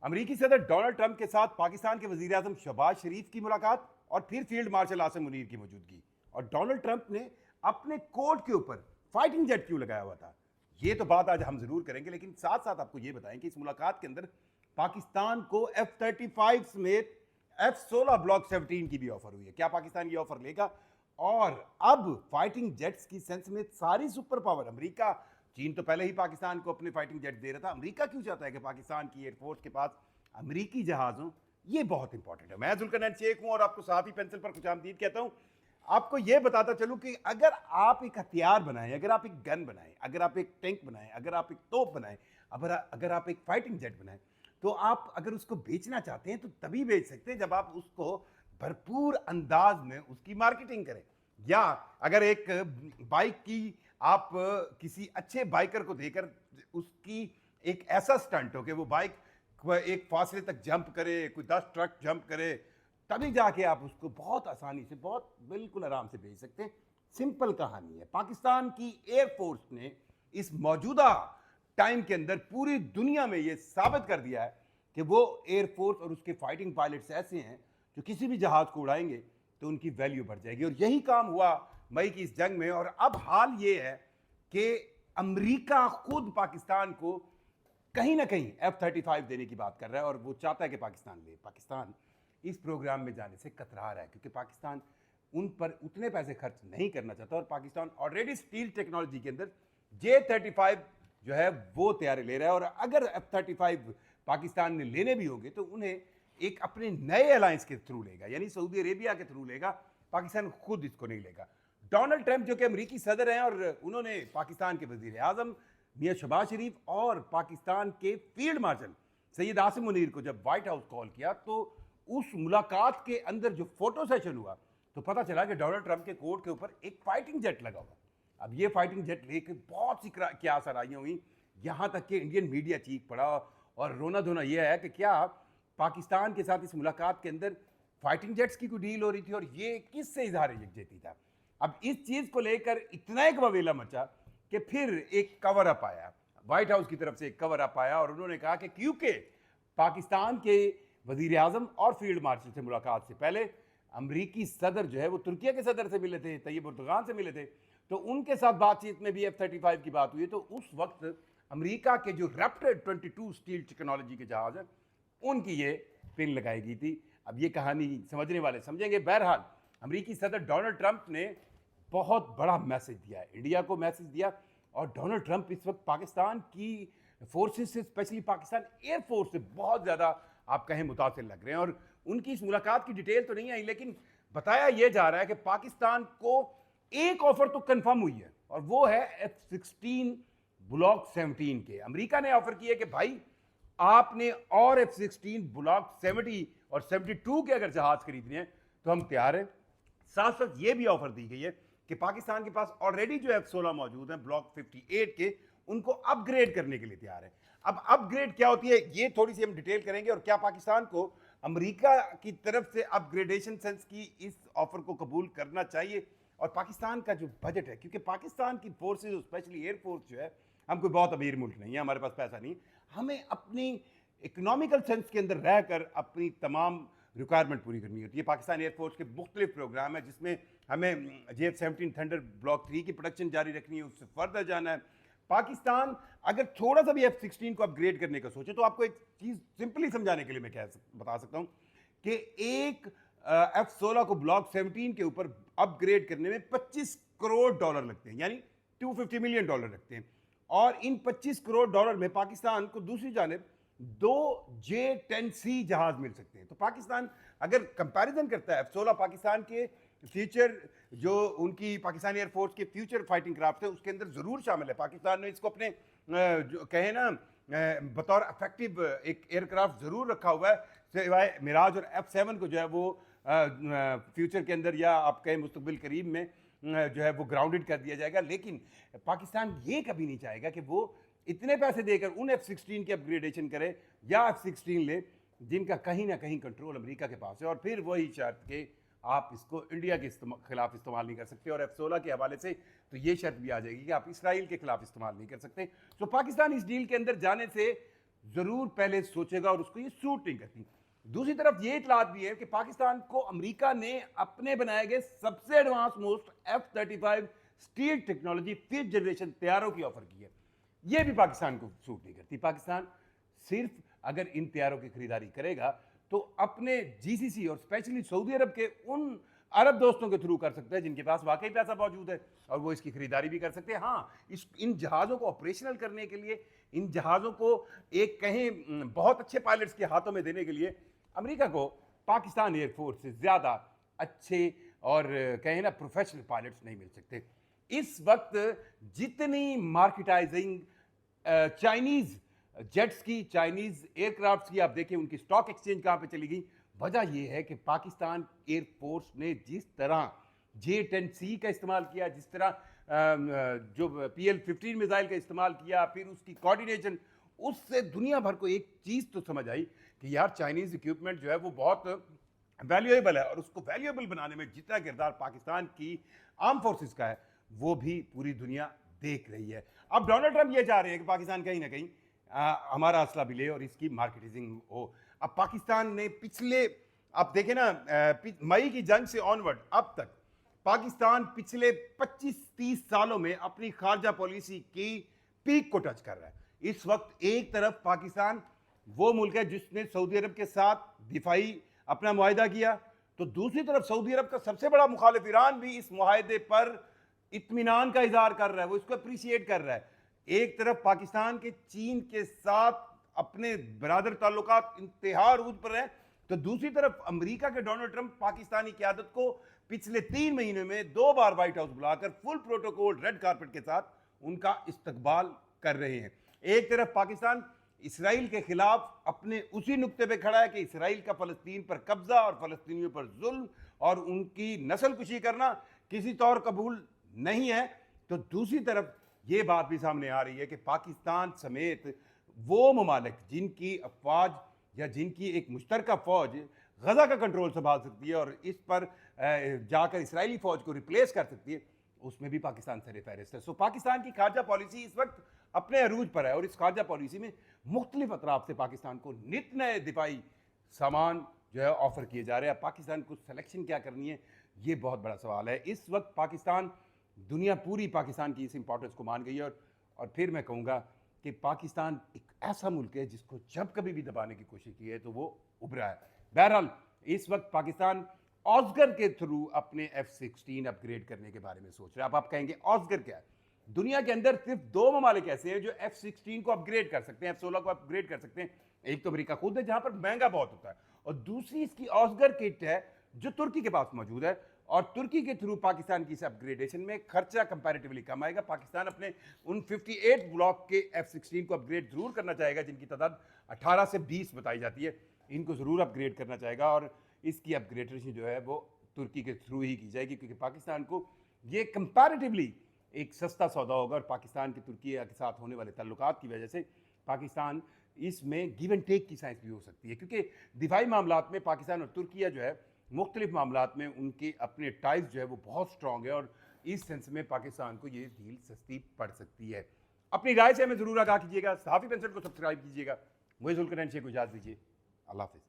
अमेरिकी सदर Donald Trump के साथ पाकिस्तान के वजीर आजम शहबाज शरीफ की मुलाकात और फिर फील्ड मार्शल आसिम मुनीर की मौजूदगी। और डोनाल्ड ट्रंप ने अपने कोट के ऊपर फाइटिंग जेट क्यों लगाया हुआ था, ये तो बात आज हम जरूर करेंगे, लेकिन साथ साथ आपको ये बताएं कि इस मुलाकात के अंदर पाकिस्तान को F-35 समेत F-16 ब्लॉक 17 की भी ऑफर हुई है। क्या पाकिस्तान ये ऑफर लेगा? और अब फाइटिंग जेट्स की सेंस में सारी सुपर पावर अमेरिका, चीन तो पहले ही पाकिस्तान को अपने फाइटिंग जेट दे रहा था, अमेरिका क्यों चाहता है कि पाकिस्तान की एयरफोर्स के पास अमेरिकी जहाज हो? ये बहुत इंपॉर्टेंट है। मैं जुल्करनैन शेख हूं और आपको साथ ही पेंसिल पर खुशामदीद कहता हूं। आपको यह बताता चलूं कि अगर आप एक हथियार बनाएं, अगर आप एक गन बनाएं, अगर आप एक टैंक बनाएं, अगर आप एक तोप बनाएं, अगर आप एक फाइटिंग जेट बनाएं, तो आप अगर उसको बेचना चाहते हैं तो तभी बेच सकते हैं जब आप उसको भरपूर अंदाज में उसकी मार्केटिंग करें। या अगर एक बाइक की आप किसी अच्छे बाइकर को देकर उसकी एक ऐसा स्टंट हो कि वो बाइक एक फासले तक जंप करे, कोई 10 ट्रक जंप करे, तभी जाके आप उसको बहुत आसानी से, बहुत बिल्कुल आराम से बेच सकते हैं। सिंपल कहानी है। पाकिस्तान की एयरफोर्स ने इस मौजूदा टाइम के अंदर पूरी दुनिया में यह साबित कर दिया है कि वो एयरफोर्स और उसके फाइटिंग पायलट्स ऐसे हैं जो किसी भी जहाज को उड़ाएंगे तो उनकी वैल्यू बढ़ जाएगी। और यही काम हुआ मई की इस जंग में। और अब हाल ये है कि अमेरिका खुद पाकिस्तान को कहीं ना कहीं F-35 देने की बात कर रहा है और वो चाहता है कि पाकिस्तान ले। पाकिस्तान इस प्रोग्राम में जाने से कतरा रहा है क्योंकि पाकिस्तान उन पर उतने पैसे खर्च नहीं करना चाहता और पाकिस्तान ऑलरेडी स्टील टेक्नोलॉजी के अंदर J-35 जो है वो तैयारी ले रहा है। और अगर F-35 पाकिस्तान ने लेने भी होंगे तो उन्हें एक अपने नए अलायंस के थ्रू लेगा, यानी सऊदी अरेबिया के थ्रू लेगा। पाकिस्तान खुद इसको नहीं लेगा। डोनाल्ड ट्रंप जो कि अमेरिकी सदर हैं और उन्होंने पाकिस्तान के वजीर आजम मियां शहबाज शरीफ और पाकिस्तान के फील्ड मार्शल सैयद आसिम मुनीर को जब व्हाइट हाउस कॉल किया तो उस मुलाकात के अंदर जो फोटो सेशन हुआ तो पता चला कि डोनाल्ड ट्रंप के कोट के ऊपर एक फाइटिंग जेट लगा हुआ। अब ये फाइटिंग जेट लेकर बहुत सी क्या सराहियां हुई, यहां तक कि इंडियन मीडिया चीख पड़ा और रोना धोना यह है कि क्या पाकिस्तान के साथ इस मुलाकात के अंदर फाइटिंग जेट्स की कोई डील हो रही थी और ये किससे इजहार यकजहती था। अब इस चीज को लेकर इतना एक बवेला मचा कि फिर एक कवर अप आया, व्हाइट हाउस की तरफ से एक कवर अप आया और उन्होंने कहा कि क्योंकि पाकिस्तान के वजीर आजम और फील्ड मार्शल से मुलाकात से पहले अमरीकी सदर जो है वो तुर्किया के सदर से मिले थे, तैयब एर्दोगान से मिले थे, तो उनके साथ बातचीत में भी F-35 की बात हुई। तो उस वक्त अमेरिका के जो रैप्टर 22 स्टील टेक्नोलॉजी के जहाज हैं उनकी ये पिन लगाई गई थी। अब ये कहानी समझने वाले समझेंगे। बहरहाल अमेरिकी सदर डोनाल्ड ट्रंप ने बहुत बड़ा मैसेज दिया है, इंडिया को मैसेज दिया। और डोनाल्ड ट्रंप इस वक्त पाकिस्तान की फोर्सेस से, स्पेशली पाकिस्तान एयरफोर्स से बहुत ज़्यादा आप कहें मुतासिर लग रहे हैं। और उनकी इस मुलाकात की डिटेल तो नहीं आई, लेकिन बताया यह जा रहा है कि पाकिस्तान को एक ऑफर तो कंफर्म हुई है और वो है F-16 ब्लॉक 17 के। अमेरिका ने ऑफर किया कि भाई आपने और F-16 ब्लॉक 70 और 72 के अगर जहाज खरीदने हैं तो हम तैयार हैं। साथ साथ ये भी ऑफर दी गई है कि पाकिस्तान के पास ऑलरेडी जो F-16 मौजूद हैं ब्लॉक 58 के, उनको अपग्रेड करने के लिए तैयार है। अब अपग्रेड क्या होती है ये थोड़ी सी हम डिटेल करेंगे और क्या पाकिस्तान को अमेरिका की तरफ से अपग्रेडेशन सेंस की इस ऑफर को कबूल करना चाहिए। और पाकिस्तान का जो बजट है, क्योंकि पाकिस्तान की फोर्सेज स्पेशली एयरफोर्स जो है, हम कोई बहुत अमीर मुल्क नहीं है, हमारे पास पैसा नहीं, हमें अपनी इकोनॉमिकल सेंस के अंदर रहकर अपनी तमाम रिक्वायरमेंट पूरी करनी होती है। पाकिस्तान एयरफोर्स के मुख्तलिफ प्रोग्राम है जिसमें हमें J-17 थंडर ब्लॉक 3 की प्रोडक्शन जारी रखनी है, उससे फर्दर जाना है। पाकिस्तान अगर थोड़ा सा भी F-16 को अपग्रेड करने का सोचे तो आपको एक चीज़ सिंपली समझाने के लिए मैं बता सकता हूँ कि एक F-16 को ब्लॉक 17 के ऊपर अपग्रेड करने में $25 करोड़ लगते हैं, यानी $250 मिलियन लगते हैं। और इन $25 करोड़ में पाकिस्तान को दूसरी जानिब 2 J-10C जहाज मिल सकते हैं। तो पाकिस्तान अगर कंपैरिजन करता है F-16 पाकिस्तान के फ्यूचर, जो उनकी पाकिस्तानी एयरफोर्स के फ्यूचर फाइटिंग क्राफ्ट है उसके अंदर ज़रूर शामिल है। पाकिस्तान ने इसको अपने जो कहे ना बतौर अफेक्टिव एक एयरक्राफ्ट ज़रूर रखा हुआ है, सिवाय मिराज और F-7 को जो है वो फ्यूचर के अंदर या आप कहें मुस्तकबिल करीब में जो है वो ग्राउंडेड कर दिया जाएगा। लेकिन पाकिस्तान ये कभी नहीं चाहेगा कि वो इतने पैसे देकर उन F-16 की अपग्रेडेशन करे या F-16 ले जिनका कहीं ना कहीं कंट्रोल अमेरिका के पास है। और फिर वही शर्त के आप इसको इंडिया के खिलाफ इस्तेमाल नहीं कर सकते। और F-16 के हवाले से तो ये शर्त भी आ जाएगी कि आप इसराइल के खिलाफ इस्तेमाल नहीं कर सकते। तो पाकिस्तान इस डील के अंदर जाने से जरूर पहले सोचेगा और उसको ये सूट नहीं करती। दूसरी तरफ ये इतलात भी है कि पाकिस्तान को अमेरिका ने अपने बनाए गए सबसे advance most F-35 stealth technology 5th generation तैयारों की ऑफर की है। ये भी पाकिस्तान को सूट नहीं करती। पाकिस्तान सिर्फ अगर इन तैयारों की खरीदारी करेगा तो अपने जीसीसी और स्पेशली सऊदी अरब के उन अरब दोस्तों के थ्रू कर सकते हैं जिनके पास वाकई पैसा मौजूद है और वो इसकी खरीदारी भी कर सकते हैं। हाँ, इन जहाज़ों को ऑपरेशनल करने के लिए, इन जहाज़ों को एक कहें बहुत अच्छे पायलट्स के हाथों में देने के लिए अमेरिका को पाकिस्तान एयरफोर्स से ज़्यादा अच्छे और कहें ना प्रोफेशनल पायलट्स नहीं मिल सकते। इस वक्त जितनी मार्केटाइजिंग चाइनीज़ जेट्स की, चाइनीज़ एयरक्राफ्ट्स की आप देखें, उनकी स्टॉक एक्सचेंज कहाँ पे चली गई। वजह यह है कि पाकिस्तान एयरफोर्स ने जिस तरह J-10C का इस्तेमाल किया, जिस तरह जो PL-15 मिसाइल का इस्तेमाल किया, फिर उसकी कोऑर्डिनेशन, उससे दुनिया भर को एक चीज़ तो समझ आई कि यार चाइनीज़ इक्विपमेंट जो है वो बहुत वैल्यूएबल है और उसको वैल्यूएबल बनाने में जितना किरदार पाकिस्तान की आर्म फोर्सेस का है वो भी पूरी दुनिया देख रही है। अब डोनाल्ड ट्रंप ये चाह रहे हैं कि पाकिस्तान कहीं ना कहीं हमारा असला भी ले और इसकी मार्केटिंग हो। अब पाकिस्तान ने पिछले, आप देखें ना, मई की जंग से ऑनवर्ड अब तक पाकिस्तान पिछले 25-30 सालों में अपनी खारजा पॉलिसी की पीक को टच कर रहा है। इस वक्त एक तरफ पाकिस्तान वो मुल्क है जिसने सऊदी अरब के साथ दिफाई अपना मुआहिदा किया, तो दूसरी तरफ सऊदी अरब का सबसे बड़ा मुखालिफ ईरान भी इस मुआहिदे पर इत्मीनान का इजहार कर रहा है, वो इसको अप्रिशिएट कर रहा है। एक तरफ पाकिस्तान के चीन के साथ अपने बरादर ताल्लुकात इंतहा अरूज पर है, तो दूसरी तरफ अमेरिका के डोनाल्ड ट्रंप पाकिस्तानी क़यादत को पिछले 3 महीने में 2 बार व्हाइट हाउस बुलाकर फुल प्रोटोकॉल रेड कारपेट के साथ उनका इस्तकबाल कर रहे हैं। एक तरफ पाकिस्तान इसराइल के खिलाफ अपने उसी नुक्ते पे खड़ा है कि इसराइल का फ़लस्तीन पर कब्जा और फ़लस्तीनियों पर जुल्म और उनकी नस्लकुशी करना किसी तौर कबूल नहीं है। तो दूसरी तरफ ये बात भी सामने आ रही है कि पाकिस्तान समेत वो ममालिक जिनकी अफवाज या जिनकी एक मुश्तरका फ़ौज गज़ा का कंट्रोल संभाल सकती है और इस पर जाकर इसराइली फ़ौज को रिप्लेस कर सकती है, उसमें भी पाकिस्तान सर फहरिस्त है। सो पाकिस्तान की खारजा पॉलिसी इस वक्त अपने अरूज पर है और इस खारजा पॉलिसी में मुख्तलिफ अतराफ से पाकिस्तान को नित नए दिफाई सामान जो है ऑफर किए जा रहे हैं। पाकिस्तान को सिलेक्शन क्या करनी है, ये बहुत बड़ा सवाल है। इस वक्त पाकिस्तान, दुनिया पूरी पाकिस्तान की इस इंपॉर्टेंस को मान गई है और फिर मैं कहूँगा कि पाकिस्तान एक ऐसा मुल्क है जिसको जब कभी भी दबाने की कोशिश की है तो वो उभरा है। बहरहाल इस वक्त पाकिस्तान ऑस्कर के थ्रू अपने F-16 अपग्रेड करने के बारे में सोच रहे हैं। अब आप कहेंगे ऑस्कर क्या है? दुनिया के अंदर सिर्फ 2 ममालिक ऐसे हैं जो F-16 को अपग्रेड कर सकते हैं, F-16 को अपग्रेड कर सकते हैं। एक तो अमेरिका खुद है जहां पर महंगा बहुत होता है, और दूसरी इसकी ऑस्कर किट है जो तुर्की के पास मौजूद है, और तुर्की के थ्रू पाकिस्तान की इस अपग्रेडेशन में खर्चा कंपैरेटिवली कम आएगा। पाकिस्तान अपने उन 58 ब्लॉक के F-16 को अपग्रेड जरूर करना चाहेगा, जिनकी तादाद 18 से 20 बताई जाती है। इनको जरूर अपग्रेड करना चाहेगा और इसकी अपग्रेडेशन जो है वो तुर्की के थ्रू ही की जाएगी, क्योंकि पाकिस्तान को ये कंपैरेटिवली एक सस्ता सौदा होगा। और पाकिस्तान की तुर्की के साथ होने वाले ताल्लुकात की वजह से पाकिस्तान इसमें गिव एंड टेक की साइंस भी हो सकती है, क्योंकि दिफाई मामलात में पाकिस्तान और तुर्किया जो है मुख्तलिफ मामलात में उनके अपने टाइज जो है वो बहुत स्ट्रॉन्ग है, और इस सेंस में पाकिस्तान को ये डील सस्ती पड़ सकती है। अपनी राय से हमें ज़रूर आगाह कीजिएगा। सहाफ़ी पेंशन को सब्सक्राइब कीजिएगा। मुझे जुल्करनैन शेख को इजाज़त दीजिए। अल्लाह हाफ़िज़।